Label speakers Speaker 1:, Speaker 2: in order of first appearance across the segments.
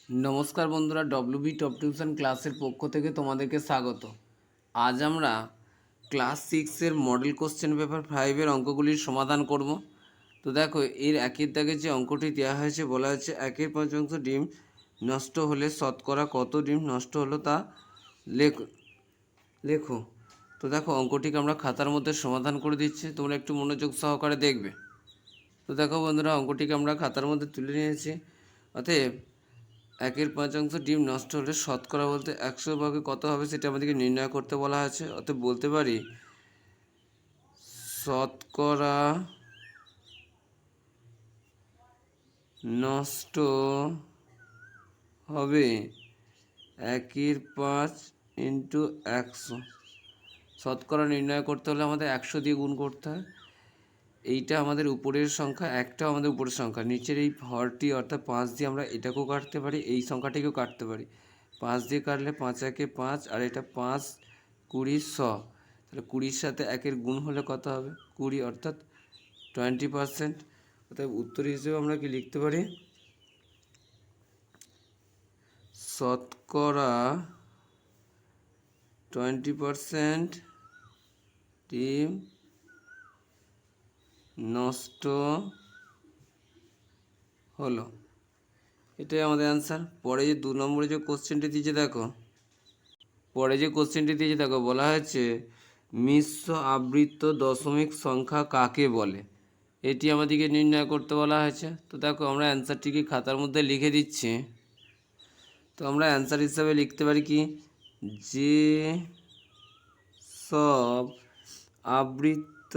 Speaker 1: নমস্কার বন্ধুরা, WB top tuition ক্লাসের পক্ষ থেকে তোমাদেরকে স্বাগত। আজ আমরা ক্লাস 6-এর মডেল কোশ্চেন পেপার 5-এর অঙ্কগুলির সমাধান করব। তো দেখো, এর একের দাগে যে অঙ্কটি দেওয়া হয়েছে, বলা হচ্ছে 1/5 ডিম নষ্ট হলে শতকরা কত ডিম নষ্ট হলো তা লেখো। তো দেখো, অঙ্কটিকে আমরা খাতার মধ্যে সমাধান করে দিচ্ছি, তোমরা একটু মনোযোগ সহকারে দেখবে। তো দেখো বন্ধুরা, অঙ্কটিকে আমরা খাতার মধ্যে তুলে নিয়েছি। অতএব 1/5 ডিম নষ্ট হলে শতকরা বলতে 100 ভাগে কত হবে সেটা আমাদেরকে নির্ণয় করতে বলা হয়েছে। অতএব বলতে পারি শতকরা নষ্ট হবে 1/5 ইন্টু 100। শতকরা নির্ণয় করতে হলে আমাদের 100 দিয়ে গুণ করতে হয়। এইটা আমাদের উপরের সংখ্যা, একটাও আমাদের উপরের সংখ্যা, নিচের এই হরটি অর্থাৎ 5 দিয়ে আমরা এটাকেও কাটতে পারি, এই সংখ্যাটিকেও কাটতে পারি। 5 দিয়ে কাটলে 5 একে 5, আর এটা 5 20 100। তাহলে 20-র সাথে 1-এর গুণ হলে কত হবে? 20, অর্থাৎ 20%। অর্থাৎ উত্তর হিসেবে আমরা কি লিখতে পারি? শতকরা 20% ডিম নষ্ট হলো। এটাই আমাদের অ্যান্সার। পরে যে 2 নম্বরে যে কোশ্চেনটি দিয়েছে দেখো, বলা হয়েছে মিশ্র আবৃত দশমিক সংখ্যা কাকে বলে, এটি আমাদেরকে নির্ণয় করতে বলা হয়েছে। তো দেখো, আমরা অ্যান্সারটিকে খাতার মধ্যে লিখে দিচ্ছি। তো আমরা অ্যান্সার হিসাবে লিখতে পারি কি, যে সব আবৃত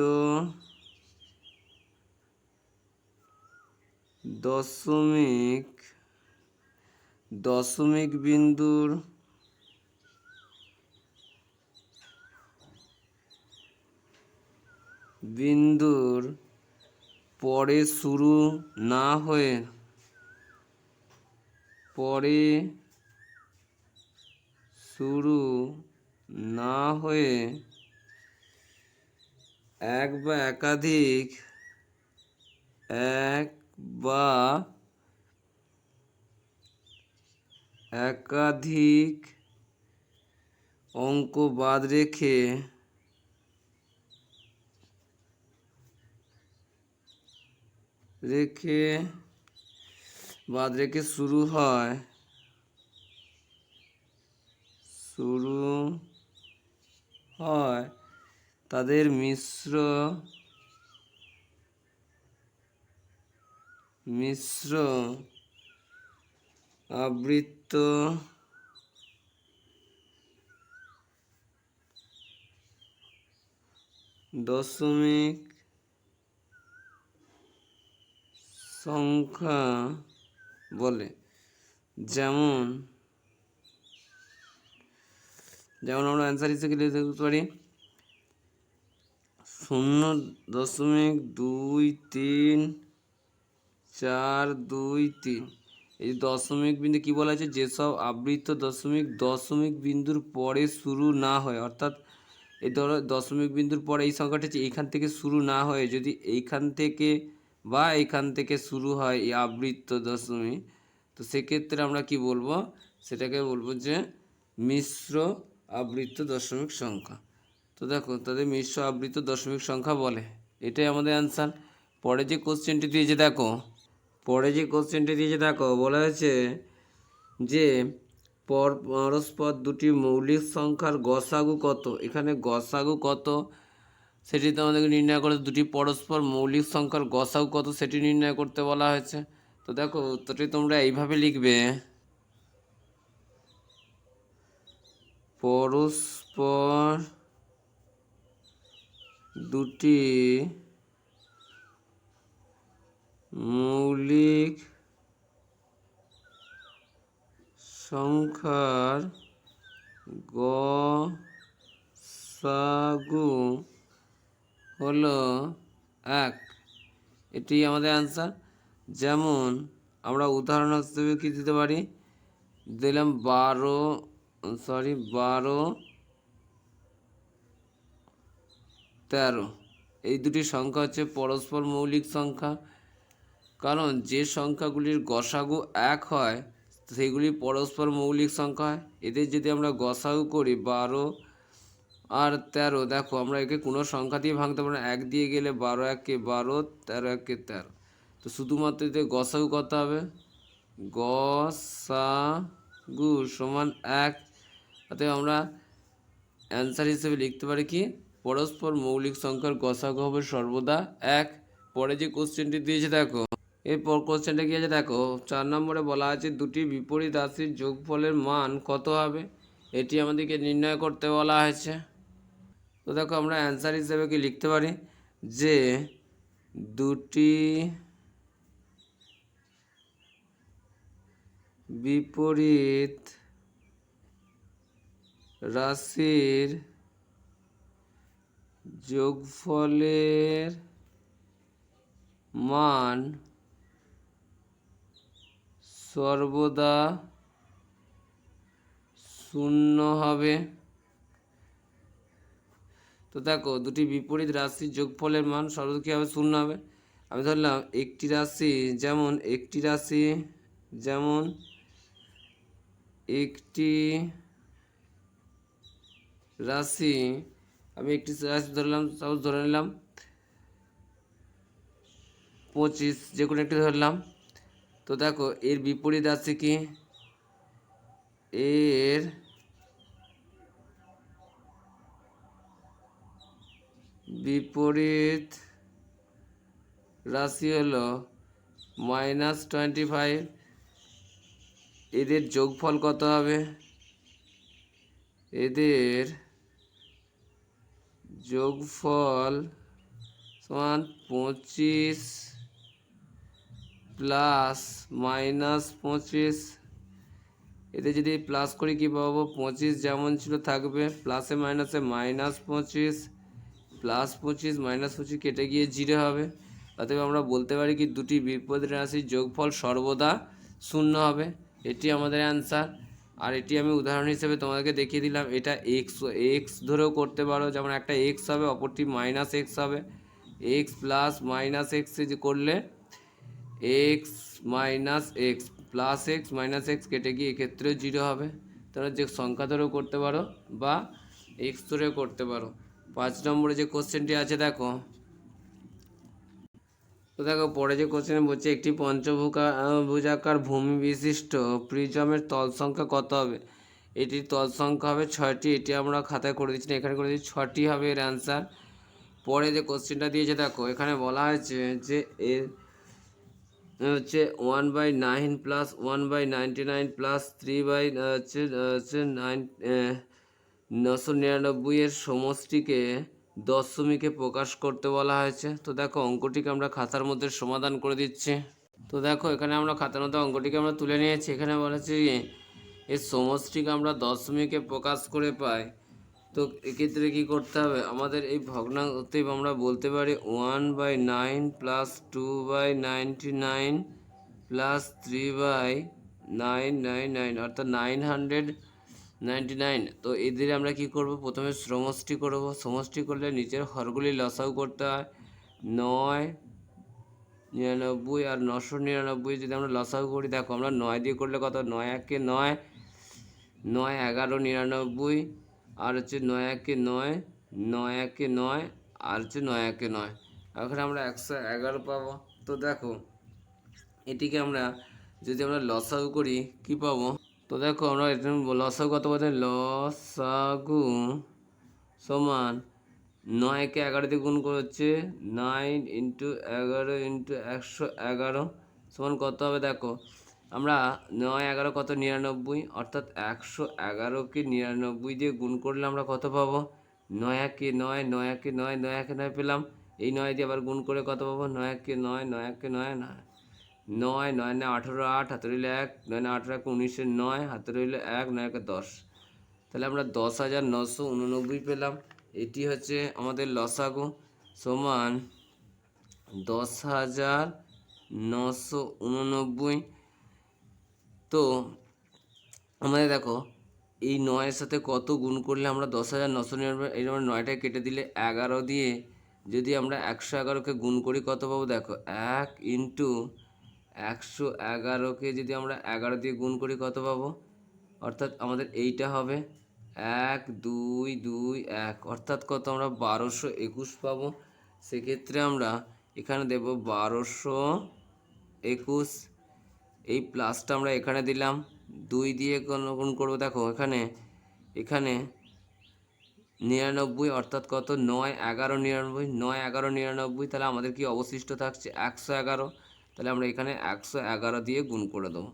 Speaker 1: দশমিক বিন্দুর পরে শুরু না হয়ে এক বা একাধিক অঙ্ক বাদ রেখে শুরু হয় তাদের মিশ্র আবৃত দশমিক সংখ্যা বলে। যেমন আমরা অ্যান্সার হিসেবে লিখতে পারি 0.23423। এই দশমিক বিন্দু কি বলা আছে? যেসব আবৃত দশমিক বিন্দুর পরে শুরু না হয়, অর্থাৎ এই ধরো দশমিক বিন্দুর পরে এই সংখ্যাটা হচ্ছে এইখান থেকে শুরু না হয়ে যদি এইখান থেকে শুরু হয় এই আবৃত দশমিক, তো সেক্ষেত্রে আমরা কি বলবো? সেটাকে বলবো যে মিশ্র আবৃত দশমিক সংখ্যা। তো দেখো, তাদের মিশ্র আবৃত দশমিক সংখ্যা বলে। এটাই আমাদের অ্যান্সার। পরে যে কোশ্চেনটি দিয়েছে দেখো, বলা হয়েছে যে পরস্পর দুটি মৌলিক সংখ্যার গসাগু কত। এখানে গসাগু কত সেটি তোমাদেরকে নির্ণয় করে, দুটি পরস্পর মৌলিক সংখ্যার গসাগু কত সেটি নির্ণয় করতে বলা হয়েছে। তো দেখো, উত্তরটি তোমরা এইভাবে লিখবে, পরস্পর দুটি মৌলিক সংখ্যার গসাগু হলো 1। এটি আমাদের অ্যান্সার। যেমন আমরা উদাহরণ হিসেবে কি দিতে পারি? দিলাম 12, 13। এই দুটি সংখ্যা হচ্ছে পরস্পর মৌলিক সংখ্যা, কারণ যে সংখ্যাগুলির গসাগু 1 হয় সেইগুলি পরস্পর মৌলিক সংখ্যা হয়। এদের যদি আমরা গসাগু করি 12 আর 13, দেখো আমরা একে কোনো সংখ্যা দিয়ে ভাঙতে পারি না, 1 দিয়ে গেলে 12 একে 12, 13 একে 13। তো শুধুমাত্র এতে গসাগু কত হবে, গসাগু সমান 1। অতএব আমরা অ্যান্সার হিসেবে লিখতে পারি কি, পরস্পর মৌলিক সংখ্যার গসাগু হবে সর্বদা 1। পরে যে কোশ্চেনটি দিয়েছে দেখো, এরপর কোশ্চেনটা কি আছে দেখো, 4 নম্বরে বলা আছে দুটি বিপরীত রাশির যোগফলের মান কত হবে, এটি আমাদেরকে নির্ণয় করতে বলা হয়েছে। তো দেখো আমরা অ্যান্সার হিসেবে কি লিখতে পারি যে দুটি বিপরীত রাশির যোগফলের মান সর্বদা 0 হবে। তো দেখো দুটি বিপরীত রাশির যোগফলের মান সর্বদা কী হবে, 0 হবে। আমি ধরলাম একটি রাশি যেমন একটি রাশি আমি একটি রাশি ধরলাম, সাপোজ ধরে নিলাম 25, যে কোনো একটি ধরলাম। তো দেখো এর বিপরীত রাশি কি, এর বিপরীত রাশি হলো -25। এদের যোগফল কত হবে, এদের যোগফল সমান 25 প্লাস -25। এতে যদি প্লাস করি কী পাবো, 25 যেমন ছিল থাকবে, প্লাসে মাইনাসে -25 প্লাস 25 -25 কেটে গিয়ে 0 হবে। অতএব আমরা বলতে পারি কি দুটি বিপরীত রাশির যোগফল সর্বদা 0 হবে। এটি আমাদের অ্যান্সার। আর এটি আমি উদাহরণ হিসেবে তোমাদেরকে দেখিয়ে দিলাম। এটা এক্স ধরেও করতে পারো, যেমন একটা এক্স হবে অপরটি -x হবে। এক্স প্লাস -x করলে x minus x plus x minus x কেটে গিয়ে এক্ষেত্রেও 0 হবে। তোমরা যে সংখ্যা ধরেও করতে পারো বা এক্স ধরেও করতে পারো। 5 নম্বরে যে কোশ্চেনটি আছে দেখো, তো দেখো পরে যে কোশ্চেন বলছে একটি পঞ্চভুজাকার ভূমি বিশিষ্ট প্রিজমের তল সংখ্যা কত হবে, এটির তল সংখ্যা হবে 6টি। এটি আমরা খাতায় করে দিচ্ছি না, এখানে করে দিচ্ছি 6টি হবে এর অ্যান্সার। পরে যে কোশ্চেনটা দিয়েছে দেখো, এখানে বলা হয়েছে যে এর হচ্ছে 1/9 প্লাস 1/99 প্লাস 999 এর সমষ্টিকে দশমিকে প্রকাশ করতে বলা হয়েছে। তো দেখো অঙ্কটিকে আমরা খাতার মধ্যে সমাধান করে দিচ্ছি। তো দেখো এখানে আমরা খাতার মধ্যে অঙ্কটিকে আমরা তুলে নিয়েছি। এখানে বলা হচ্ছে এর সমষ্টিকে আমরা দশমিকে প্রকাশ করে পাই। তো এক্ষেত্রে কী করতে হবে, আমাদের এই ভগ্নাংশতে আমরা বলতে পারি 1/9 প্লাস 2/99 প্লাস 3/999 অর্থাৎ 999। তো এদের আমরা কি করব, প্রথমে সমষ্টি করব। সমষ্টি করলে নিচের হরগুলি লসাগু করতে হয়। 999 আর 999 যদি আমরা লসাগু করি, দেখো আমরা 9 দিয়ে করলে কত, 9 একে 9, 9 11 99, আর হচ্ছে 9 একে 9, 9 একে 9, আর হচ্ছে 9 একে 9। এখানে আমরা 111 পাবো। তো দেখো এটিকে আমরা যদি আমরা লসাগু করি কি পাবো, তো দেখো আমরা এটা লসাগু কত বলতে, লসাগু সমান 9কে 11 দিয়ে গুণ করে হচ্ছে 9 × 11 × 111 সমান কত হবে, দেখো আমরা 9 11 কত 99, অর্থাৎ 111কে 99 দিয়ে গুণ করলে আমরা কত পাবো, 9 একে 9, 9 একে 9, 9 একে 9 পেলাম। এই 9 দিয়ে আবার গুণ করে কত পাবো, 9 একে 9, 9 একে 9, 9, 9 9 18, 8 হাতে রইলে 1, 9 9 18 19, 9 হাতে রইলে 1, 9 একে 10। তাহলে আমরা 10,989 পেলাম। এটি হচ্ছে আমাদের লসাগু সমান 10,989। তো আমাদের দেখো এই 9-এর সাথে কত গুণ করলে আমরা 10,999, এই আমরা 9টা কেটে দিলে 11 দিয়ে যদি আমরা 111কে গুণ করি কত পাবো, দেখো 1 × 111কে যদি আমরা 11 দিয়ে গুণ করি কত পাবো, অর্থাৎ আমাদের এইটা হবে 1 2 2 1, অর্থাৎ কত আমরা 1221 পাবো। সেক্ষেত্রে আমরা এখানে দেব 1221, এই প্লাসটা আমরা এখানে দিলাম, 2 দিয়ে গুণ করবো। দেখো এখানে এখানে 99, অর্থাৎ কত 9 11 99, 9 11 99, তাহলে আমাদের কি অবশিষ্ট থাকছে 111। তাহলে আমরা এখানে 111 দিয়ে গুণ করে দেবো।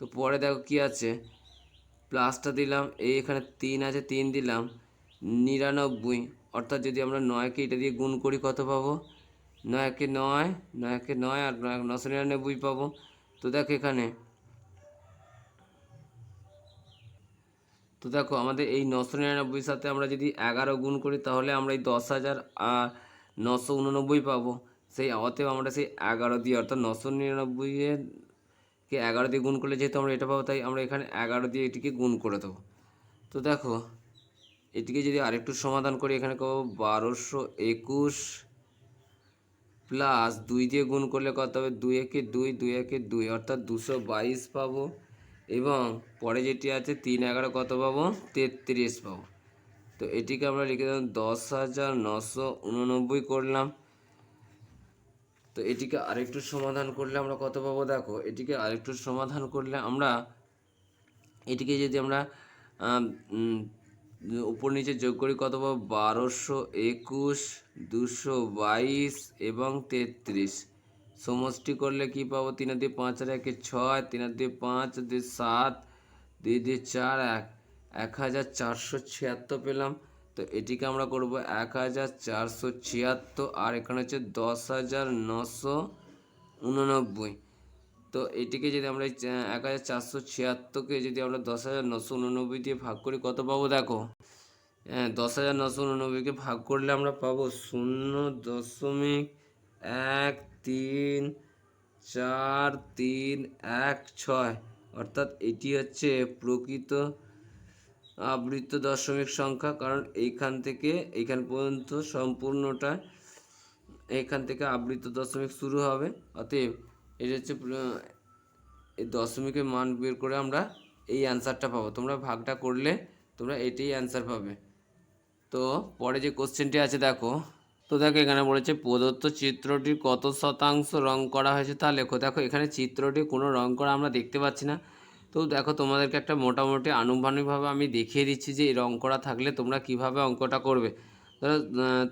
Speaker 1: তো পরে দেখো কি আছে, প্লাসটা দিলাম, এই এখানে 3 আছে 3 দিলাম, 99, অর্থাৎ যদি আমরা 9কে এটা দিয়ে গুণ করি কত পাবো, 9 কে 9, 9 কে 9 আর 999 পাবো। তো দেখো এখানে, তো দেখো আমাদের এই 999 সাথে আমরা যদি 11 গুণ করি তাহলে আমরা এই 10,989 পাবো। সেই অতএব আমরা সেই 11 দিয়ে, অর্থাৎ 999-কে 11 দিয়ে গুণ করলে যেহেতু আমরা এটা পাবো, তাই আমরা এখানে 11 দিয়ে এটিকে গুণ করে দেবো। তো দেখো এটিকে যদি আরেকটু সমাধান করি, এখানে পাবো 1221 প্লাস 2 দিয়ে গুণ করলে কত হবে, 2 একে 2, 2 একে 2, অর্থাৎ 222 পাবো। এবং পরে যেটি আছে 3 11 কত পাবো, 33 পাবো। তো এটিকে আমরা লিখে দিলাম 10,989 করলাম। তো এটিকে আরেকটু সমাধান করলে আমরা কত পাবো, দেখো এটিকে আরেকটু সমাধান করলে আমরা এটিকে যদি আমরা উপর নিচে যোগ করি কত পাবো, 1221, 222 এবং 33 সমষ্টি করলে কি পাবো, 3 দিয়ে 5 আর 1 6, 3 দিয়ে 5 দিয়ে 7, 2 দিয়ে 4 1, 1476 পেলাম। তো এটিকে আমরা করব 1476, আর এখানে হচ্ছে 10,989। তো এটিকে যদি আমরা 1476-কে যদি আমরা 10,989 দিয়ে ভাগ করি কত পাবো, দেখো 10,989-কে ভাগ করলে আমরা পাবো 0.134316, অর্থাৎ এটি হচ্ছে প্রকৃত আবৃত্ত দশমিক সংখ্যা। কারণ এইখান থেকে এইখান পর্যন্ত সম্পূর্ণটা, এইখান থেকে আবৃত্ত দশমিক শুরু হবে। অতএব এটা হচ্ছে এই দশমিকের মান বের করে আমরা এই অ্যান্সারটা পাবো। তোমরা ভাগটা করলে তোমরা এটাই অ্যান্সার পাবে। তো পরে যে কোশ্চেনটি আছে দেখো, তো দেখো এখানে বলেছে প্রদত্ত চিত্রটির কত শতাংশ রং করা হয়েছে তা লেখো। দেখো এখানে চিত্রটি কোনো রং করা আমরা দেখতে পাচ্ছি না। তো দেখো তোমাদেরকে একটা মোটামুটি আনুমানিকভাবে আমি দেখিয়ে দিচ্ছি যে এই রং করা থাকলে তোমরা কিভাবে অঙ্কটা করবে।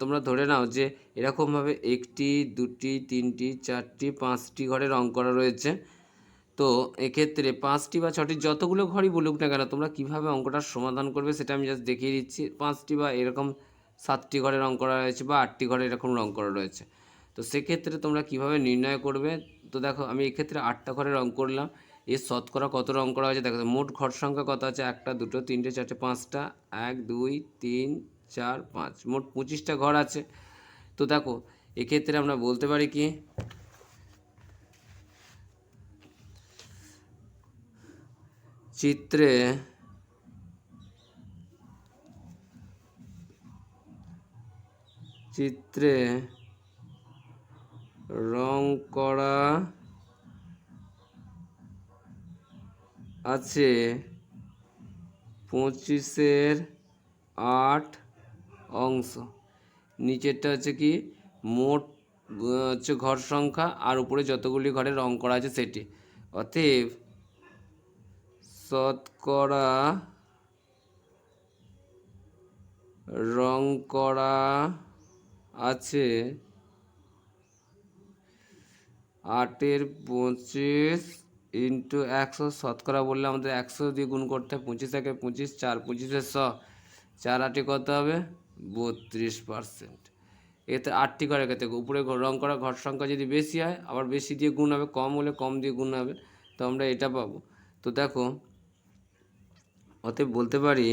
Speaker 1: তোমরা ধরে নাও যে এরকমভাবে 1টি 2টি 3টি 4টি 5টি ঘরে রং করা রয়েছে। তো এক্ষেত্রে 5টি বা 6টি যতগুলো ঘরই বলুক না কেন, তোমরা কিভাবে অঙ্কটার সমাধান করবে সেটা আমি জাস্ট দেখিয়ে দিচ্ছি। 5টি বা এরকম 7টি ঘরে রং করা রয়েছে বা 8টি ঘরে এরকম রং করা রয়েছে। তো সেক্ষেত্রে তোমরা কিভাবে নির্ণয় করবে, তো দেখো আমি এক্ষেত্রে 8টা ঘরে রং করলাম। এর শতকরা কত রং করা হয়েছে দেখো, মোট ঘর সংখ্যা কত আছে, 1টা 2টো 3টে 4টে 5টা, 1 2 3 4 5, মোট 25টা ঘর আছে। তো দেখো এক্ষেত্রে আমরা বলতে পারি কি, চিত্রে রং করা আছে 25-8 অংশ। নিচেরটা হচ্ছে কি মোট হচ্ছে ঘর সংখ্যা, আর উপরে যতগুলি ঘরে রং করা আছে সেটি। অতএব শতকরা রং করা আছে 8-এর 25 ইন্টু 100, শতকরা বললে আমাদের 100 দিয়ে গুণ করতে হয়। 25 একে 25, 4 25-এ 100, 4 8-এ কত হবে 32%। এতে 8টি ঘরের ক্ষেত্রে উপরে রং করা ঘর সংখ্যা যদি বেশি হয় আবার বেশি দিয়ে গুণ হবে, কম হলে কম দিয়ে গুণ হবে। তো আমরা এটা পাবো। তো দেখো অতএব বলতে পারি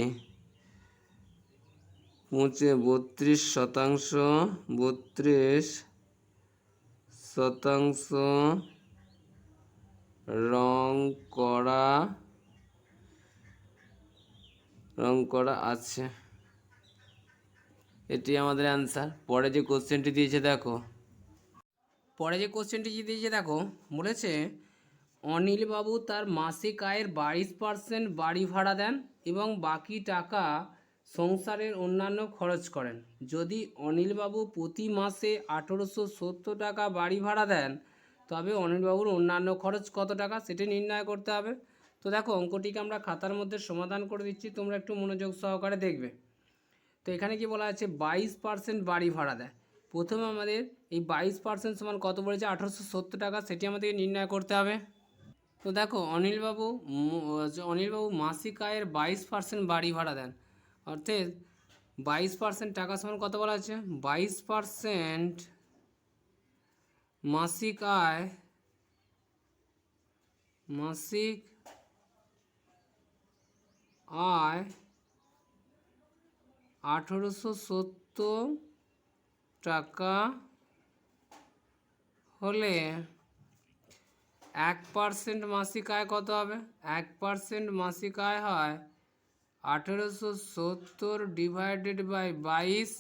Speaker 1: 32% রং করা আছে, এটি আমাদের অ্যান্সার। পরে যে কোশ্চেনটি দিয়েছে দেখো, বলেছে অনিলবাবু তার মাসিক আয়ের 22% বাড়ি ভাড়া দেন এবং বাকি টাকা সংসারের অন্যান্য খরচ করেন। যদি অনিলবাবু প্রতি মাসে 1870 টাকা বাড়ি ভাড়া দেন, তবে অনিলবাবুর অন্যান্য খরচ কত টাকা সেটি নির্ণয় করতে হবে। তো দেখো অঙ্কটিকে আমরা খাতার মধ্যে সমাধান করে দিচ্ছি, তোমরা একটু মনোযোগ সহকারে দেখবে। তো এখানে কি বলা আছে, 22% বাড়ি ভাড়া দেয়। প্রথমে আমাদের এই 22% সমান কত বলেছে, 1870 টাকা, সেটি আমাদেরকে নির্ণয় করতে হবে। তো দেখো অনিলবাবু মাসিক আয়ের 22% বাড়ি ভাড়া দেন, অর্থাৎ 22% টাকা সমান কত বলা আছে, 22% মাসিক আয়, মাসিক আয় 1870 টাকা হলে 1% মাসিক আয় কত হবে, 1% মাসিক আয় হয় 1870 ডিভাইডেড বাই 22,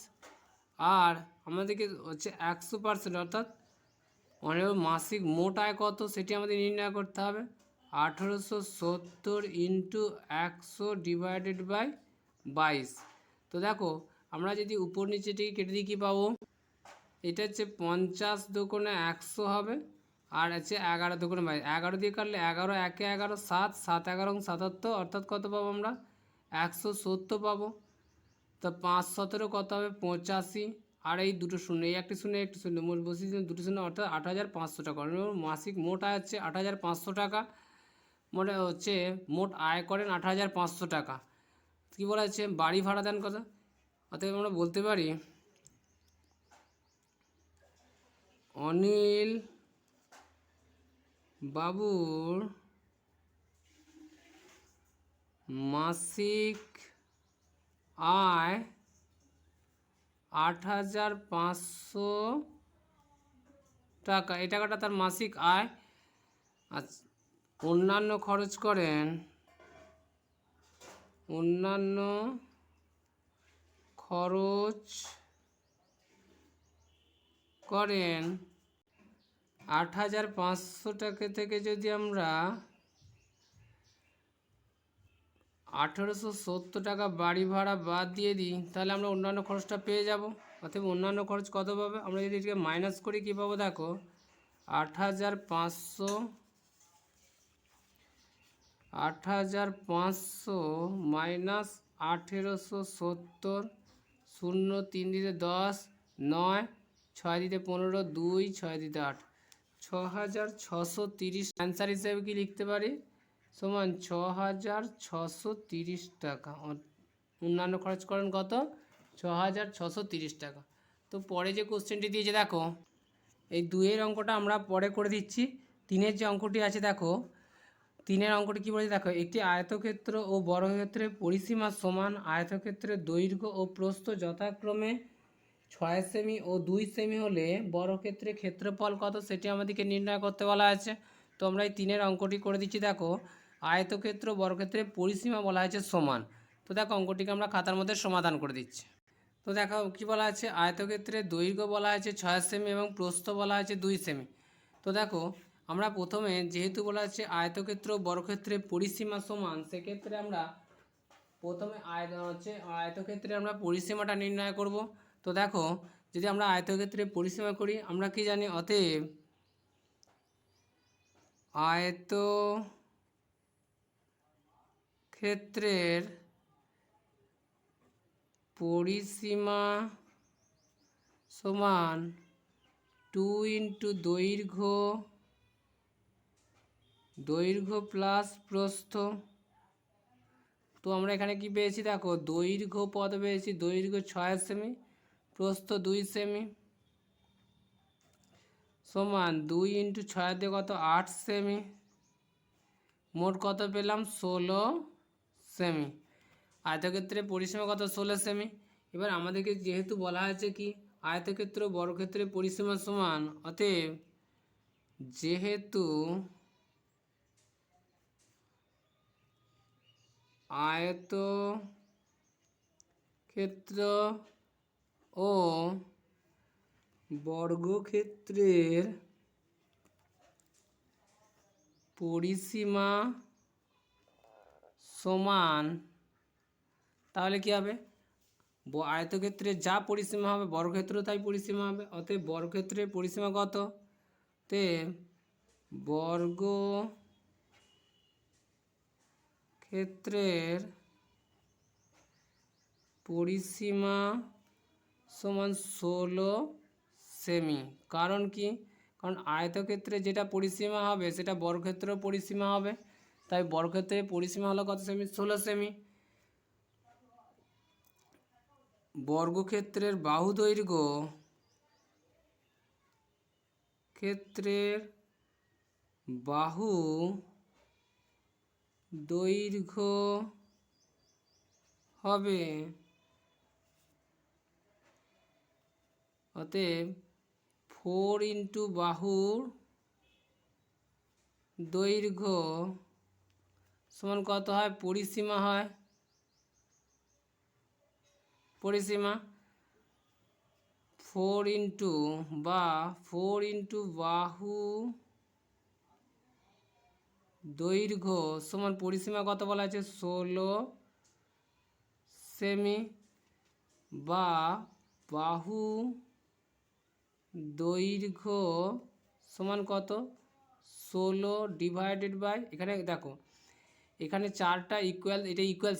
Speaker 1: আর আমাদেরকে হচ্ছে 100%, অর্থাৎ মাসিক মোট আয় কত সেটি আমাদের নির্ণয় করতে হবে। 1870 ইন্টু 100 ডিভাইডেড বাই 22। তো দেখো আমরা যদি উপর নিচেটিকে কেটে দিই কী পাবো, এটা হচ্ছে 50 দুগুণে 100 হবে, আর আছে 11 দুগুণে 22, 11 দিয়ে কাটলে 11 একে 11, 7 7 11 77, অর্থাৎ কত পাবো আমরা, 170 পাবো। তো 5 17 কত হবে, 85, আর এই দুটো শূন্য, এই একটি শূন্য একটি শূন্য, মোট বসিয়ে দুটো শূন্য, অর্থাৎ 8500 টাকা। মাসিক মোট আয় হচ্ছে 8500 টাকা, মোটে হচ্ছে মোট আয় করেন 8500 টাকা। কী বলা হচ্ছে, বাড়ি ভাড়া দেন কথা, অতএব আমরা বলতে পারি অনিল বাবুর মাসিক আয় 8500 টাকা, এই টাকাটা তার মাসিক আয়। আচ্ছা, অন্যান্য খরচ করেন, অন্যান্য খরচ করেন 8500 টাকা থেকে যদি আমরা 1870 টাকা বাড়ি ভাড়া বাদ দিয়ে দিই, তাহলে আমরা অন্যান্য খরচটা পেয়ে যাব। অতএব অন্যান্য খরচ কত পাবে, আমরা যদি এটাকে মাইনাস করি কী পাবো, দেখো 8500 মাইনাস 1870, 0 3 দিতে 10, 9 6 দিতে 15, 2 6 দিতে 8, 6630 অ্যান্সার হিসেবে কি লিখতে পারি, সমান 6630 টাকা। অন্যান্য খরচ করেন কত, 6630 টাকা। তো পরে যে কোশ্চেনটি দিয়েছে দেখো, এই 2-এর অঙ্কটা আমরা পরে করে দিচ্ছি। 3-এর যে অঙ্কটি আছে দেখো, 3-এর অঙ্কটি কী বলেছে দেখো, একটি আয়তক্ষেত্র ও বর্গক্ষেত্রের পরিসীমা সমান, আয়তক্ষেত্রের দৈর্ঘ্য ও প্রস্থ যথাক্রমে 6 সেমি ও 2 সেমি হলে বর্গক্ষেত্রের ক্ষেত্রফল কত সেটি আমাদেরকে নির্ণয় করতে বলা আছে। তো আমরা এই 3-এর অঙ্কটি করে দিচ্ছি। দেখো আয়তক্ষেত্র বর্গক্ষেত্রের পরিসীমা বলা হয়েছে সমান। তো দেখো অঙ্কটিকে আমরা খাতার মধ্যে সমাধান করে দিচ্ছি। তো দেখো কী বলা আছে, আয়তক্ষেত্রের দৈর্ঘ্য বলা আছে 6 সেমি এবং প্রস্থ বলা আছে 2 সেমি। তো দেখো আমরা প্রথমে যেহেতু বলা আছে আয়তক্ষেত্র বর্গক্ষেত্রের পরিসীমা সমান, সেক্ষেত্রে আমরা প্রথমে আয়তক্ষেত্রে আমরা পরিসীমাটা নির্ণয় করব। তো দেখো যদি আমরা আয়তক্ষেত্রে পরিসীমা করি, আমরা কি জানি, অতএব আয়তক্ষেত্রের পরিসীমা সমান 2 ইন্টু দৈর্ঘ্য প্লাস প্রস্থ। তো আমরা এখানে কি পেয়েছি, দেখো দৈর্ঘ্য পদ পেয়েছি, দৈর্ঘ্য 6 সেমি, প্রস্থ 2 সেমি, সমান 2 ইন্টু 6 দিয়ে কত 8 সেমি, মোট কত পেলাম 16 সেমি। আয়তক্ষেত্রে পরিসীমা কত 16 সেমি। এবার আমাদেরকে যেহেতু বলা হয়েছে কি আয়তক্ষেত্র বর্গক্ষেত্রের পরিসীমা সমান, অতএব যেহেতু আয়তক্ষেত্র ও বর্গক্ষেত্রের পরিসীমা সমান, তাহলে কি হবে, আয়তক্ষেত্রে যা পরিসীমা হবে বর্গক্ষেত্রেও তাই পরিসীমা হবে। অতএব বর্গক্ষেত্রের পরিসীমা কত, তে বর্গক্ষেত্রের পরিসীমা সমান 16 সেমি। কারণ কি, কারণ আয়তক্ষেত্রে যেটা পরিসীমা হবে সেটা বর্গক্ষেত্রেও পরিসীমা হবে, তাই বর্গক্ষেত্রের পরিসীমা হলো কত সেমি, 16 সেমি। বর্গক্ষেত্রের বাহু দৈর্ঘ্য, ক্ষেত্রের বাহু দৈর্ঘ্য হবে, অতএব 4 ইন্টু বাহুর দৈর্ঘ্য সমান কত হয়, পরিসীমা হয়, পরিসীমা 4 ইন্টু বাহু দৈর্ঘ্য সমান পরিসীমা কত বলা আছে, 16 সেমি, বা বাহু দৈর্ঘ্য সমান কত, 16 ডিভাইডেড বাই, এখানে দেখো এখানে 4টা ইকুয়াল, এটা ইকুয়াল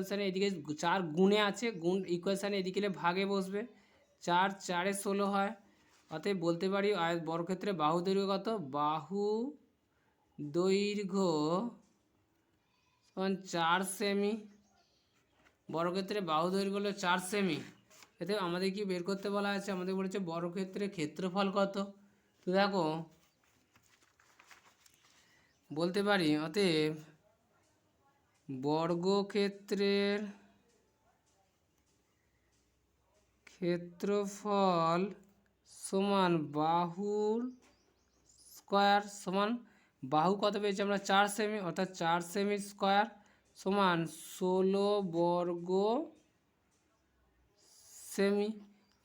Speaker 1: সাইনে এদিকে 4 গুণে আছে, গুণ ইকুয়াল সাইনে এদিকে ভাগে বসবে, 4 4 এ 16 হয়। অতএব বলতে পারি বর্গক্ষেত্রে বাহু দৈর্ঘ্য কত, বাহু দৈর্ঘ্য সমান 4 সেমি। বর্গক্ষেত্রে বাহু দৈর্ঘ্য হলো 4 সেমি। এতে আমাদের কি বের করতে বলা আছে, আমাদের বলেছে বর্গক্ষেত্রের ক্ষেত্রফল কত। তো দেখো বলতে পারি, অতএব বর্গক্ষেত্রের ক্ষেত্রফল সমান বাহুর স্কয়ার সমান, বাহু কত পেয়েছি আমরা, 4 সেমি, অর্থাৎ 4 সেমি স্কয়ার সমান 16 বর্গ সেমি।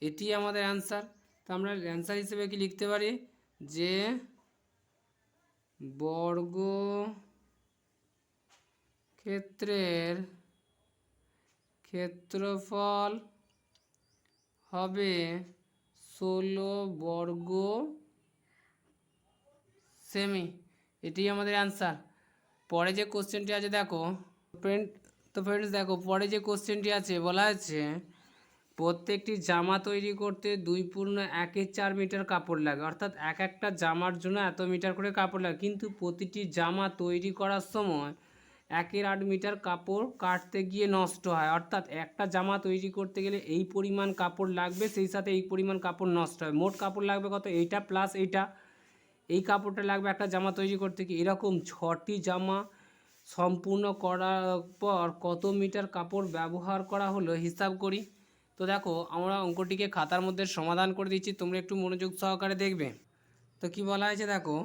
Speaker 1: এটি আমাদের অ্যান্সার। তো আমরা অ্যান্সার হিসেবে কি লিখতে পারি, যে বর্গক্ষেত্রের ক্ষেত্রফল হবে 16 বর্গ সেমি। এটি আমাদের অ্যান্সার। পরে যে কোশ্চেনটি আছে দেখো ফ্রেন্ডস দেখো পরে যে কোশ্চেনটি আছে বলা আছে, প্রত্যেকটি জামা তৈরি করতে 2.1 মিটার কাপড় লাগে, অর্থাৎ একটা জামার জন্য এত মিটার করে কাপড় লাগে, কিন্তু প্রতিটি জামা তৈরি করার সময় 1.8 মিটার কাপড় কাটতে গিয়ে নষ্ট হয়, অর্থাৎ একটা জামা তৈরি করতে গেলে এই পরিমাণ কাপড় লাগবে, সেই সাথে এই পরিমাণ কাপড় নষ্ট হয়। মোট কাপড় লাগবে কত, এইটা প্লাস এইটা, এই কাপড়টা লাগবে একটা জামা তৈরি করতে গিয়ে। এরকম 6টি জামা সম্পূর্ণ করার পর কত মিটার কাপড় ব্যবহার করা হলো হিসাব করি। তো দেখো আমরা অঙ্কটিকে খাতার মধ্যে সমাধান করে দিচ্ছি, তোমরা একটু মনোযোগ সহকারে দেখবে। তো কি বলা হয়েছে দেখো,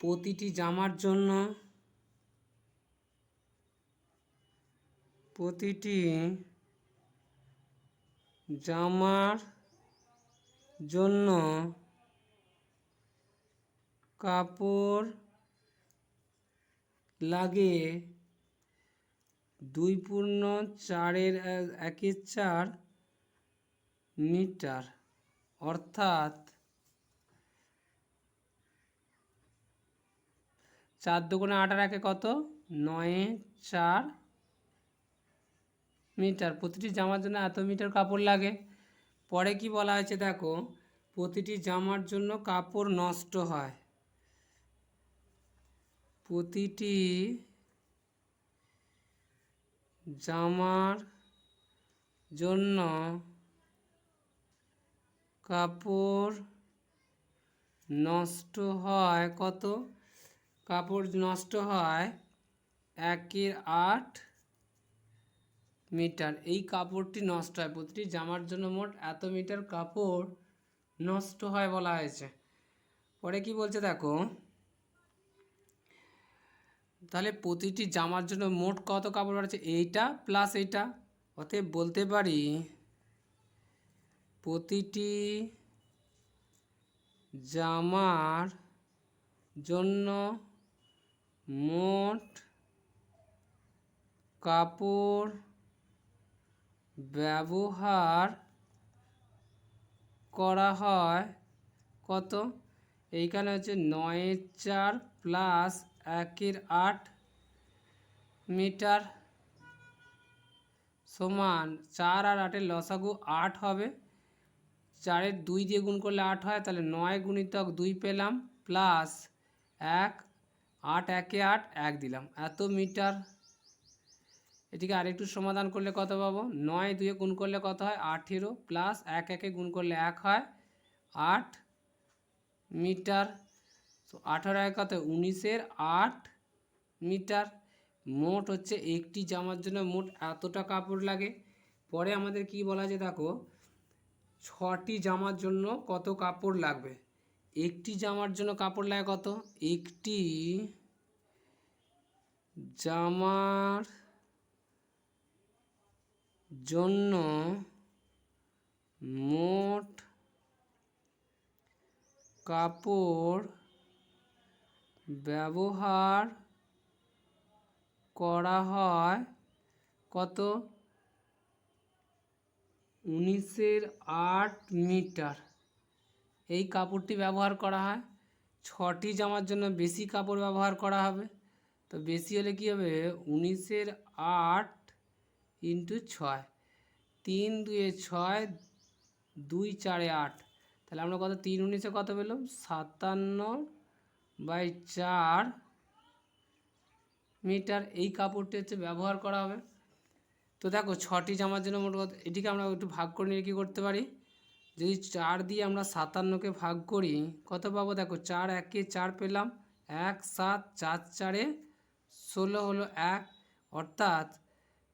Speaker 1: প্রতিটি জামার জন্য কাপড় লাগে 2.4 মিটার, অর্থাৎ 4 দুগুণে 8 আর একে কত, 9 মিটার। প্রতিটি জামার জন্য এত মিটার কাপড় লাগে। পরে কি বলা হয়েছে দেখো, প্রতিটি জামার জন্য কাপড় নষ্ট হয়, প্রতিটি জামার জন্য কাপড় নষ্ট হয় কত, কাপড় নষ্ট হয় 1/8 মিটার। এই কাপড়টি নষ্ট হয়, প্রতিটি জামার জন্য মোট এত মিটার কাপড় নষ্ট হয় বলা হয়েছে। পরে কি বলছে দেখো, তাহলে প্রতিটি জামার জন্য মোট কত কাপড় বাড়ছে, এইটা প্লাস এইটা। অতএব বলতে পারি প্রতিটি জামার জন্য মোট কাপড় ব্যবহার করা হয় কত? এইখানে হচ্ছে 9-4 প্লাস 1-8 মিটার সমান 4 আর 8-এর লসাগু 8 হবে। 4-এর 2 দিয়ে গুণ করলে 8 হয়, তাহলে 9 গুণিতক 2 পেলাম প্লাস 1, 8 1 8 1 দিলাম, এত মিটার। এটিকে আরেকটু সমাধান করলে কত পাবো? 9 2-এ গুণ করলে কত হয়? 18 প্লাস 1 1-এ গুণ করলে 1 হয়, 8 মিটার। তো 18 কত? 19-এর 8 মিটার। মোট হচ্ছে একটি জামার জন্য মোট এতটা কাপড় লাগে। পরে আমাদের কি বলা আছে দেখো, 6টি জামার জন্য কত কাপড় লাগবে। একটি জামার জন্য কাপড় লাগে কত? একটি জামার জন্য মোট কাপড় ব্যবহার করা হয় কত? 19-এর 8 মিটার। এই কাপড়টি ব্যবহার করা হয়। 6টি জামার জন্য বেশি কাপড় ব্যবহার করা হবে। তো বেশি হলে কী হবে? 19-এর 8 ইন্টু 6, 3 2-এ 6, 2 4-এ 8, তাহলে আমরা কত? 3 19-এ কত পেলাম? 57/4 মিটার। এই কাপড়টি হচ্ছে ব্যবহার করা হবে। তো দেখো 6টি জামার জন্য মোট কত, এটিকে আমরা একটু ভাগ করে নিয়ে কী করতে পারি, যদি 4 দিয়ে আমরা 57কে ভাগ করি কত পাবো? দেখো 4 1-এ 4 পেলাম, 1 7 4 4-এ 16 হলো 1, অর্থাৎ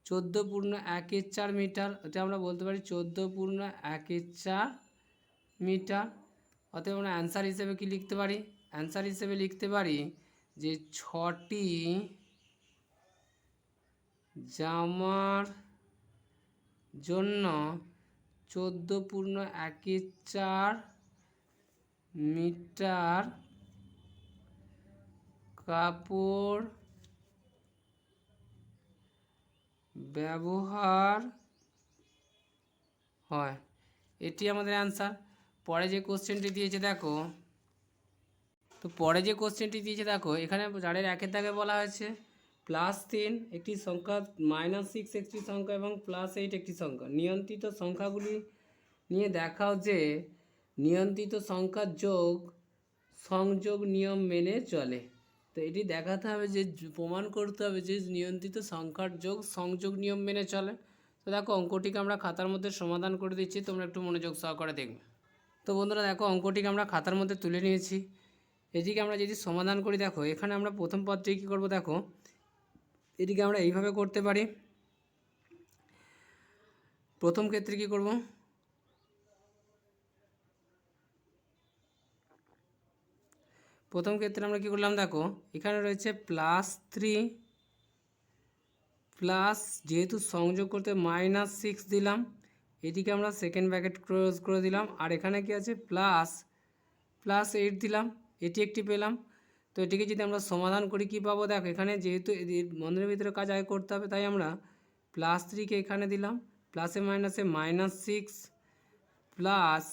Speaker 1: 14/1-4 মিটার। এটা আমরা বলতে পারি 14/1-4 মিটার। অতএব আমরা অ্যান্সার হিসেবে কি লিখতে পারি? অ্যান্সার হিসেবে লিখতে পারি যে 6টি জামার জন্য 14/1-4 মিটার কাপড় ব্যবহার হয়। এটি আমাদের অ্যান্সার। পরে যে কোশ্চেনটি দিয়েছে দেখো, তো পরে যে কোশ্চেনটি দিয়েছে দেখো, এখানে জারের 1-এর দাগে বলা হয়েছে +3 একটি সংখ্যা, -6 একটি সংখ্যা এবং +8 একটি সংখ্যা। নিয়ন্ত্রিত সংখ্যাগুলি নিয়ে দেখাও যে নিয়ন্ত্রিত সংখ্যার যোগ সংযোগ নিয়ম মেনে চলে। তো এটি দেখাতে হবে যে, প্রমাণ করতে হবে যে নিয়ন্ত্রিত সংখ্যার যোগ সংযোগ নিয়ম মেনে চলে। তো দেখো অঙ্কটিকে আমরা খাতার মধ্যে সমাধান করে দিচ্ছি, তোমরা একটু মনোযোগ সহকারে দেখবে। তো বন্ধুরা দেখো অঙ্কটিকে আমরা খাতার মধ্যে তুলে নিয়েছি। এটিকে আমরা যদি সমাধান করি, দেখো এখানে আমরা প্রথম পদটি কী করবো, দেখো এটিকে আমরা এইভাবে করতে পারি। প্রথম ক্ষেত্রে কি করব, প্রথম ক্ষেত্রে আমরা কি করলাম, দেখো এখানে রয়েছে +3 প্লাস, যেহেতু সংযোগ করতে -6 দিলাম, এটিকে আমরা সেকেন্ড ব্র্যাকেট ক্লোজ করে দিলাম। আর এখানে কি আছে? +8 দিলাম, এটি একটি পেলাম। তো এটিকে যদি আমরা সমাধান করি কি পাবো, দেখো এখানে যেহেতু বন্ধনের ভিতরে কাজ আগে করতে হবে, তাই আমরা +3কে এখানে দিলাম, প্লাসে মাইনাসে -6 প্লাস,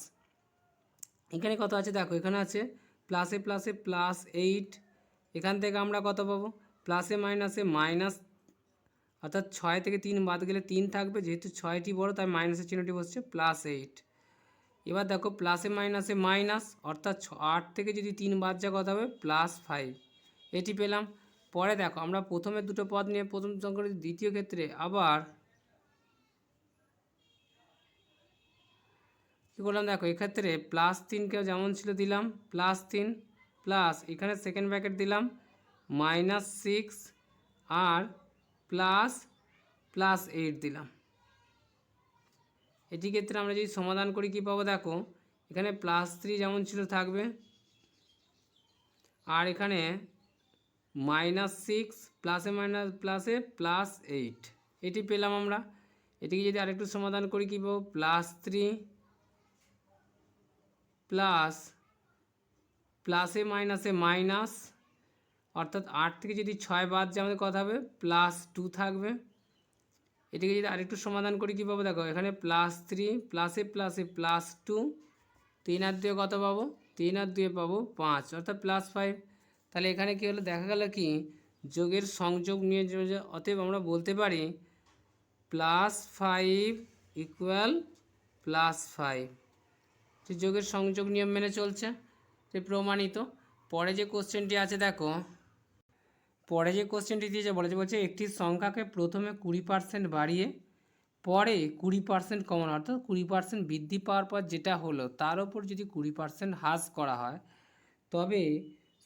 Speaker 1: এখানে কত আছে দেখো, এখানে আছে প্লাসে প্লাসে +8, এখান থেকে আমরা কত পাবো? প্লাসে মাইনাসে মাইনাস, অর্থাৎ 6 থেকে 3 বাদ গেলে 3 থাকবে, যেহেতু 6টি বড় তাই মাইনাসের চিহ্নটি বসছে +8। এবার দেখো প্লাসে মাইনাসে মাইনাস, অর্থাৎ 8 থেকে যদি 3 বাদ যায় কত হবে? +5, এটি পেলাম। পরে দেখো আমরা প্রথমে দুটো পদ নিয়ে প্রথম সংখ্যা, দ্বিতীয় ক্ষেত্রে আবার কী করলাম, দেখো এক্ষেত্রে +3কে যেমন ছিল দিলাম +3 প্লাস, এখানে সেকেন্ড ব্র্যাকেট দিলাম -6 আর +8 দিলাম। এটি ক্ষেত্রে আমরা যদি সমাধান করি কি পাবো, দেখো এখানে +3 যেমন ছিল থাকবে, আর এখানে -6 প্লাসে মাইনাস প্লাসে +8, এটি পেলাম আমরা। এটিকে যদি আরেকটু সমাধান করি কি পাবো, +3 প্লাস, প্লাসে মাইনাসে মাইনাস, অর্থাৎ 8 থেকে যদি 6 বাদ যায় আমাদের কথা হবে +2 থাকবে। এটিকে যদি আরেকটু সমাধান করি কী পাবো দেখো, এখানে +3 প্লাসে প্লাসে +2, 3 আর 2 কত পাবো, 3 আর 2 পাবো 5 অর্থাৎ +5। তাহলে এখানে কী হলো, দেখা গেল কি যোগের সংযোগ নিয়ে, অতএব আমরা বলতে পারি +5 ইকুয়াল +5। যোগের সংযোগ নিয়ম মেনে চলছে, যে প্রমাণিত। পরে যে কোশ্চেনটি আছে দেখো, পরে যে কোশ্চেনটি দিয়েছে বলছে একটি সংখ্যাকে প্রথমে 20% বাড়িয়ে পরে 20% কমানো, অর্থাৎ 20% বৃদ্ধি পাওয়ার পর যেটা হলো তার ওপর যদি 20% হ্রাস করা হয় তবে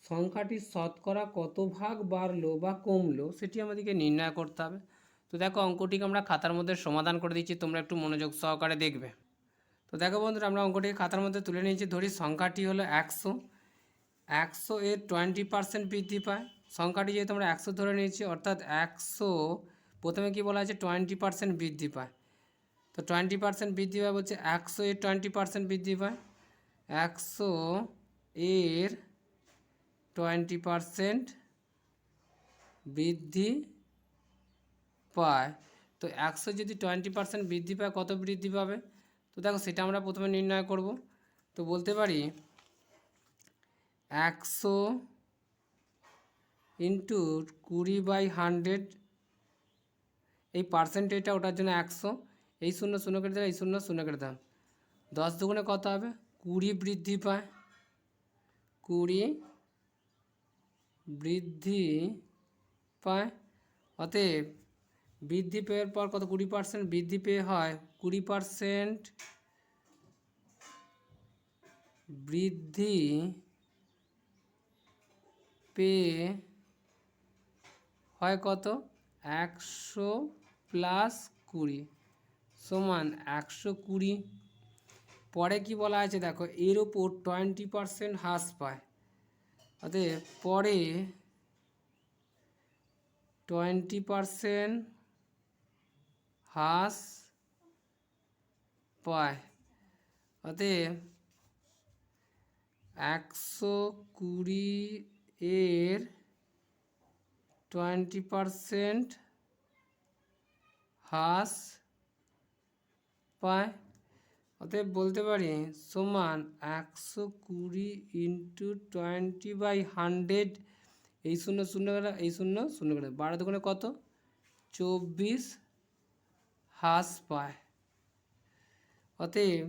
Speaker 1: সংখ্যাটির শতকরা কত ভাগ বাড়লো বা কমলো সেটি আমাদেরকে নির্ণয় করতে হবে। তো দেখো অঙ্কটিকে আমরা খাতার মধ্যে সমাধান করে দিচ্ছি, তোমরা একটু মনোযোগ সহকারে দেখবে। তো দেখো বন্ধুরা, আমরা অঙ্কটিকে খাতার মধ্যে তুলে নিয়েছি। ধরি সংখ্যাটি হলো 100, 100 এর 20% বৃদ্ধি পায়। সংখ্যাটি যেহেতু আমরা 100 ধরে নিয়েছি, অর্থাৎ 100 প্রথমে কি বলা আছে 20% বৃদ্ধি পায়। তো 20% বৃদ্ধি পায় বলছে 100 এর 20% বৃদ্ধি পায়, 100 এর 20% বৃদ্ধি পায়। তো 100 যদি 20% বৃদ্ধি পায় কত বৃদ্ধি পাবে, তো দেখো সেটা আমরা প্রথমে নির্ণয় করব। তো বলতে পারি 100 ইন্টু 20/100, এই পার্সেন্টেজটা ওটার জন্য 100, এই 0 0 কেটে দিলাম, এই 0 0 কেটে দিলাম, 10 দুগুণে কত হবে 20 বৃদ্ধি পায়, 20 বৃদ্ধি পায়। অতএব বৃদ্ধি পেয়ের পর কত 20% বৃদ্ধি পেয়ে হয় 20% বৃদ্ধি পেয়ে হয় কত 100 + 20 সমান 120। পরে কি বলা আছে দেখো, এর ওপর 20% হ্রাস পায়, অতএব পরে 20% হ্রাস পায়। অতএব 120 এর 20% হ্রাস পায়। অতএব বলতে পারি সমান 120 ইন্টু 20/100, এই 0 0 গেলে এই 0 0 গেলে 12 দুগুণে কত 24 হ্রাস পায়। অতএব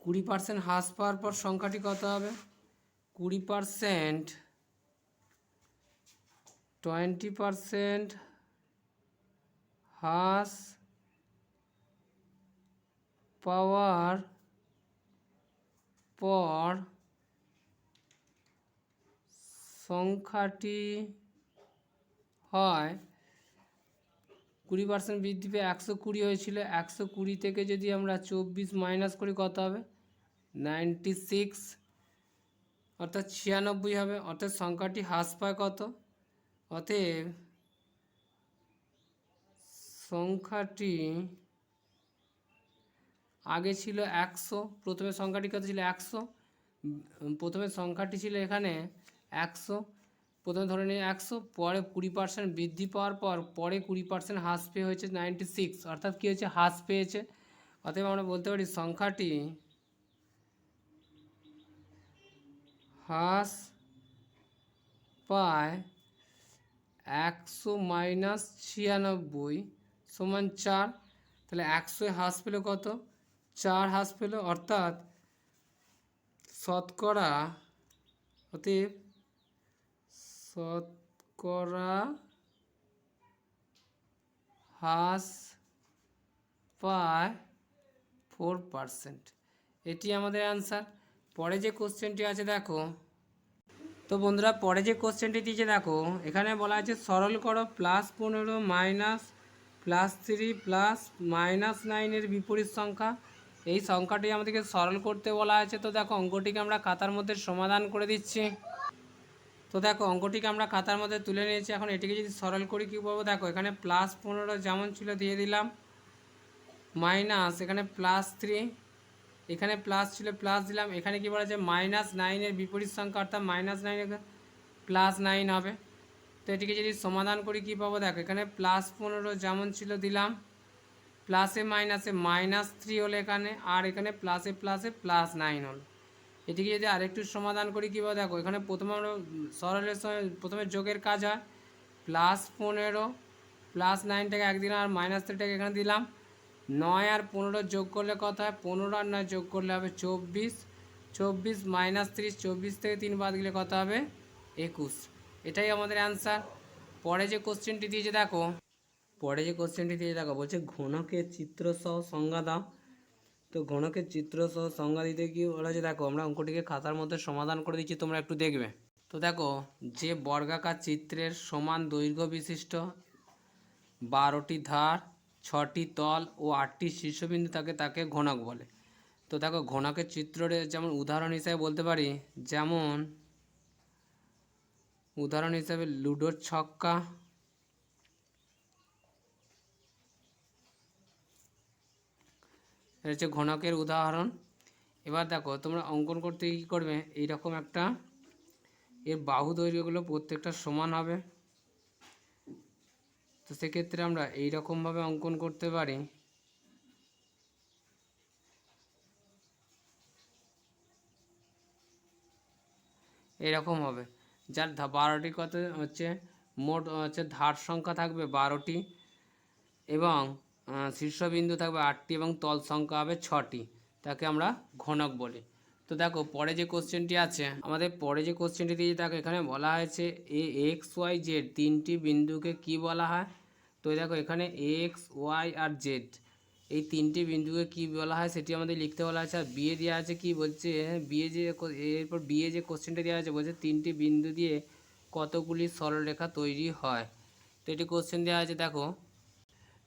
Speaker 1: 20% হ্রাস পাওয়ার পর সংখ্যাটি কত হবে, 20% 20% হ্রাস পাওয়ার পর সংখ্যাটি হয় 20% বৃদ্ধি পেয়ে 120 হয়েছিল, 120 থেকে যদি আমরা 24 মাইনাস করি কত হবে 96, অর্থাৎ 96 হবে। অর্থাৎ সংখ্যাটি হ্রাস পায় কত, অতএব সংখ্যাটি আগে ছিল 100, প্রথমে সংখ্যাটি কত ছিল 100, প্রথমে সংখ্যাটি ছিল এখানে 100, প্রথমে ধরে নিই 100, পরে 20% বৃদ্ধি পাওয়ার পর পরে 20% হ্রাস পেয়ে হয়েছে 96, অর্থাৎ কী হয়েছে হ্রাস পেয়েছে। অতএব আমরা বলতে পারি সংখ্যাটি হ্রাস পায় 100 মাইনাস 96 সমান 4। তাহলে 100 হ্রাস পেলো কত 4 হ্রাস পেলো, অর্থাৎ শতকরা, অতএব শতকরা হ্রাস পায় 4%। এটি আমাদের অ্যান্সার। পরে যে কোশ্চেনটি আছে দেখো, তো বন্ধুরা পরে যে কোশ্চেনটি দিয়েছে দেখো, এখানে বলা আছে সরল করো +15 মাইনাস +3 প্লাস -9 এর বিপরীত সংখ্যা। এই সংখ্যাটি আমাদেরকে সরল করতে বলা আছে। তো দেখো অঙ্কটিকে আমরা খাতার মধ্যে সমাধান করে দিচ্ছি। তো দেখো অঙ্কটিকে আমরা খাতার মধ্যে তুলে নিয়েছি। এখন এটিকে যদি সরল করি কী পাবো দেখো, এখানে +15 যেমন ছিল দিয়ে দিলাম, মাইনাস এখানে +3
Speaker 2: এখানে প্লাস ছিল প্লাস দিলাম, এখানে কি বলা যায় -9 বিপরীত সংখ্যা অর্থাৎ -9 +9 হবে। তো এটিকে যদি সমাধান করি কী পাবো দেখো, এখানে +15 যেমন ছিল দিলাম, প্লাসে মাইনাসে -3 হলো এখানে, আর এখানে প্লাসে প্লাসে +9 হলো। এটিকে যদি আরেকটু সমাধান করি কী পাবো দেখো, এখানে প্রথমে আমরা সরলের সময় প্রথমে যোগের কাজ হয়, +15 +9টাকে একদিন আর -3টাকে এখানে দিলাম, 9 আর 15 যোগ করলে কত হয়, 15 আর 9 যোগ করলে হবে 24, 24 -30, 24 থেকে 3 বাদ গেলে কত হবে 21। এটাই আমাদের অ্যান্সার। পরে যে কোশ্চেনটি দিয়েছে দেখো, বলছে ঘনকের চিত্রসহ সংজ্ঞা দাও। তো ঘনকের চিত্রসহ সংজ্ঞা দিতে কি বলা আছে দেখো, আমরা অঙ্কটিকে খাতার মধ্যে সমাধান করে দিচ্ছি, তোমরা একটু দেখবে। তো দেখো, যে বর্গাকার চিত্রের সমান দৈর্ঘ্য বিশিষ্ট 12টি ধার, 6টি তল ও 8টি শীর্ষবিন্দু থাকে তাকে ঘনক বলে। তো দেখো, ঘনকের চিত্রের যেমন উদাহরণ হিসাবে বলতে পারি, যেমন উদাহরণ হিসাবে লুডোর ছক্কা, এটা হচ্ছে ঘনকের উদাহরণ। এবার দেখো, তোমরা অঙ্কন করতে কী করবে, এইরকম একটা, এর বাহু দৈর্ঘ্যগুলো প্রত্যেকটা সমান হবে। তো সেক্ষেত্রে আমরা এইরকমভাবে অঙ্কন করতে পারি, এরকম হবে, যার 12টি কত হচ্ছে, মোট হচ্ছে ধার সংখ্যা থাকবে 12টি, এবং শীর্ষবিন্দু থাকবে 8টি, এবং তল সংখ্যা হবে 6টি, তাকে আমরা ঘনক বলি। তো দেখো, পরে যে কোশ্চেনটি আছে আমাদের, পরে যে কোশ্চেনটি দিয়ে দেখো, এখানে বলা হয়েছে XY Z তিনটি বিন্দুকে কি বলা হয়। তো দেখো, এখানে X Y আর Z এই তিনটি বিন্দুকে কি বলা হয় সেটি আমাদের লিখতে বলা আছে। আর বিয়ে দেওয়া আছে কি বলছে, বিয়ে যে এরপর বিয়ে যে কোশ্চেনটা দেওয়া আছে বলছে তিনটি বিন্দু দিয়ে কতগুলি সরলরেখা তৈরি হয়। তো এটি কোশ্চেন দেওয়া আছে দেখো।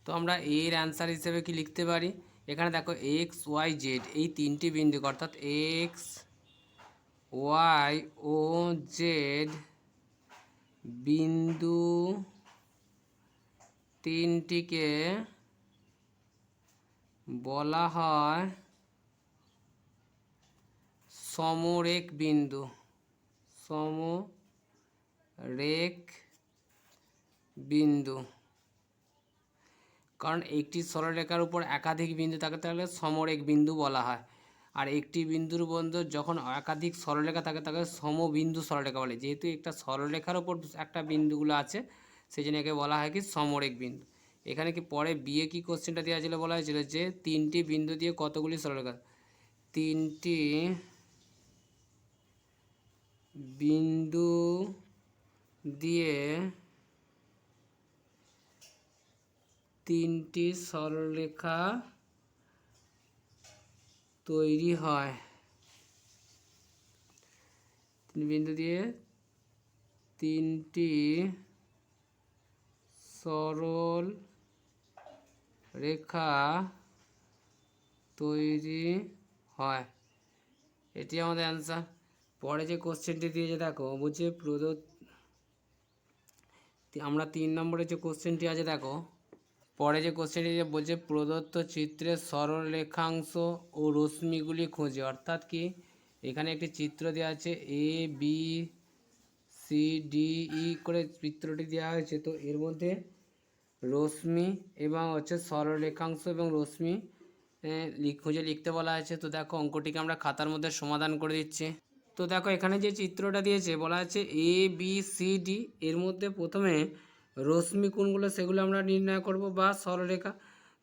Speaker 2: তো আমরা এর অ্যান্সার হিসেবে কি লিখতে পারি, এখানে দেখো XY Z এই তিনটি বিন্দু, অর্থাৎ XY ও Z বিন্দু তিনটিকে বলা হয় সমরেখ বিন্দু, সমরেখ বিন্দু। কারণ একটি সরলরেখার উপর একাধিক বিন্দু থাকে তাহলে সমরেখ বিন্দু বলা হয়। আর একটি বিন্দুর মধ্যে যখন একাধিক সরলরেখা থাকে তাকে সমবিন্দু সরলরেখা বলে। যেহেতু একটা সরলরেখার উপর একটা বিন্দুগুলো আছে সেই জন্য একে বলা হয় কি সমরেখ বিন্দু। এখানে কি পরে বিয়ে কি কোশ্চেনটা দেওয়া ছিল, বলা হয়েছিল যে তিনটি বিন্দু দিয়ে কতগুলি সরলরেখা, তিনটি বিন্দু দিয়ে তিনটি সরলরেখা তৈরি হয়, তিন বিন্দু দিয়ে তিনটি সরল রেখা তৈরি হয়, এটি আমাদের অ্যান্সার। পরে যে কোশ্চেনটি দিয়েছে দেখো, বলছে প্রদত্ত, আমরা 3 নম্বরে যে কোশ্চেনটি আছে দেখো, পরে যে কোশ্চেনটি বলছে প্রদত্ত চিত্রের সরল রেখাংশ ও রশ্মিগুলি খোঁজে। অর্থাৎ কি, এখানে একটি চিত্র দেওয়া আছে ABCDE করে চিত্রটি দেওয়া হয়েছে। তো এর মধ্যে রশ্মি এবং হচ্ছে সরল রেখাংশ এবং রশ্মি খুঁজে লিখতে বলা হয়েছে। তো দেখো, অঙ্কটিকে আমরা খাতার মধ্যে সমাধান করে দিচ্ছি। তো দেখো, এখানে যে চিত্রটা দিয়েছে বলা আছে ABCD, এর মধ্যে প্রথমে রশ্মি কোনগুলো সেগুলো আমরা নির্ণয় করব, বা সরলরেখা।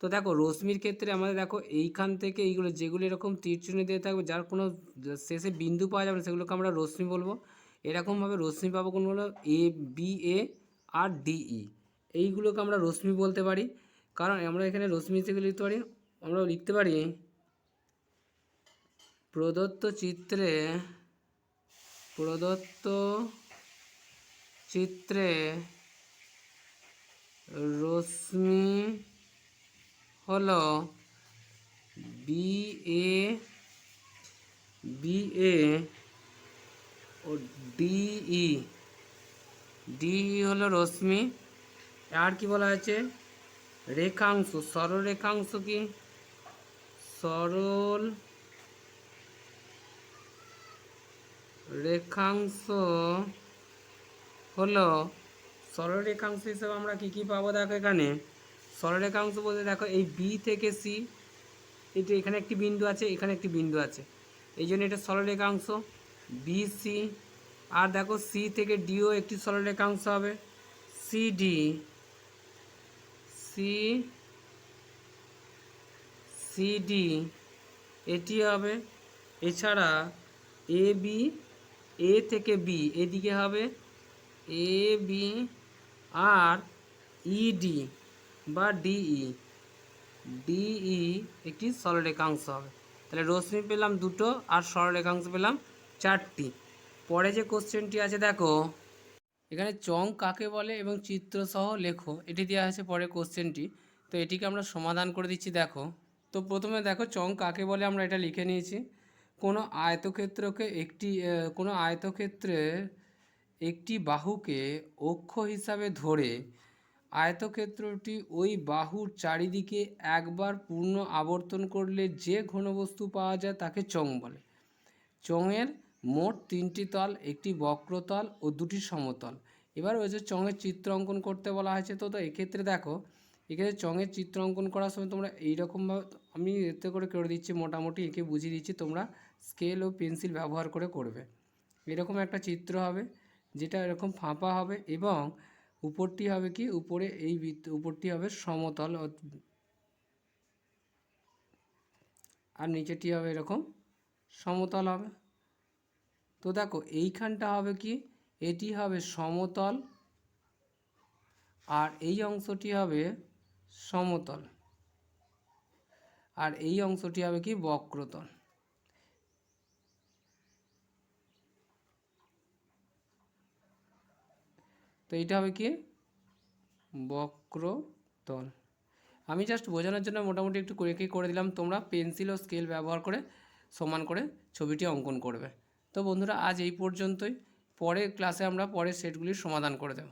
Speaker 2: তো দেখো, রশ্মির ক্ষেত্রে আমাদের দেখো এইখান থেকে এইগুলো যেগুলো এরকম তীরচিহ্ন দিয়ে থাকবে, যার কোনো শেষে বিন্দু পাওয়া যাবে না, সেগুলোকে আমরা রশ্মি বলবো। এরকমভাবে রশ্মি পাবো কোনগুলো, ABA আর DE, এইগুলোকে আমরা রশ্মি বলতে পারি। কারণ আমরা এখানে রশ্মি হিসেবে লিখতে পারি, আমরা লিখতে পারি প্রদত্ত চিত্রে রশ্মি হলো BA ও DE হলো রশ্মি। আর কি বলা আছে, রেখাংশ, সরল রেখাংশ কি, সরল রেখাংশ হলো সরলরেখাংশ হিসেবে আমরা কি কি পাবো দেখো এখানে। সরলরেখাংশ বলতে দেখো এই বি থেকে সি, এটা এখানে একটি বিন্দু আছে, এখানে একটি বিন্দু আছে, এই জন্য এটা সরলরেখাংশ বি সি। আর দেখো সি থেকে ডিও একটি সরলরেখাংশ হবে সিডি, সি সিডি এটি হবে। এছাড়া এ বি, এ থেকে বি এদিকে হবে এ বি, আর ইডি বা ডিই, ডিই একটি সরলরেখাংশ হবে। তাহলে রশ্মি পেলাম দুটো আর সরলরেখাংশ পেলাম চারটি। পরে যে কোশ্চেনটি আছে দেখো, এখানে চং কাকে বলে এবং চিত্রসহ লেখো, এটি দেওয়া আছে পরে কোশ্চেনটি। তো এটিকে আমরা সমাধান করে দিচ্ছি দেখো। তো প্রথমে দেখো চং কাকে বলে আমরা এটা লিখে নিয়েছি। কোনো আয়তক্ষেত্রকে কোনো আয়তক্ষেত্রের একটি বাহুকে অক্ষ হিসাবে ধরে আয়তক্ষেত্রটি ওই বাহুর চারিদিকে একবার পূর্ণ আবর্তন করলে যে ঘনবস্তু পাওয়া যায় তাকে চং বলে। চঙের মোট তিনটি তল, একটি বক্রতল ও দুটি সমতল। এবার ওই যে চঙের চিত্র অঙ্কন করতে বলা হয়েছে। তো এক্ষেত্রে দেখো, এখানে চঙের চিত্র অঙ্কন করার সময় তোমরা এইরকমভাবে, আমি এতে করে দিচ্ছি, মোটামুটি এঁকে বুঝিয়ে দিচ্ছি, তোমরা স্কেল ও পেন্সিল ব্যবহার করে করবে। এরকম একটা চিত্র হবে যেটা এরকম ফাঁপা হবে এবং উপরটি হবে কি, উপরে এই উপরটি হবে সমতল আর নিচেটি হবে এরকম সমতল হবে। তো দেখো এইখানটা হবে কি, এটি হবে সমতল আর এই অংশটি হবে সমতল আর এই অংশটি হবে কি বক্রতল। তো এইটা হবে কি বক্রতল। আমি জাস্ট বোঝানোর জন্য মোটামুটি একটু করে দিলাম, তোমরা পেন্সিল ও স্কেল ব্যবহার করে সমান করে ছবিটি অঙ্কন করবে। তো বন্ধুরা আজ এই পর্যন্তই, পরের ক্লাসে আমরা পরের সেটগুলির সমাধান করে দেব।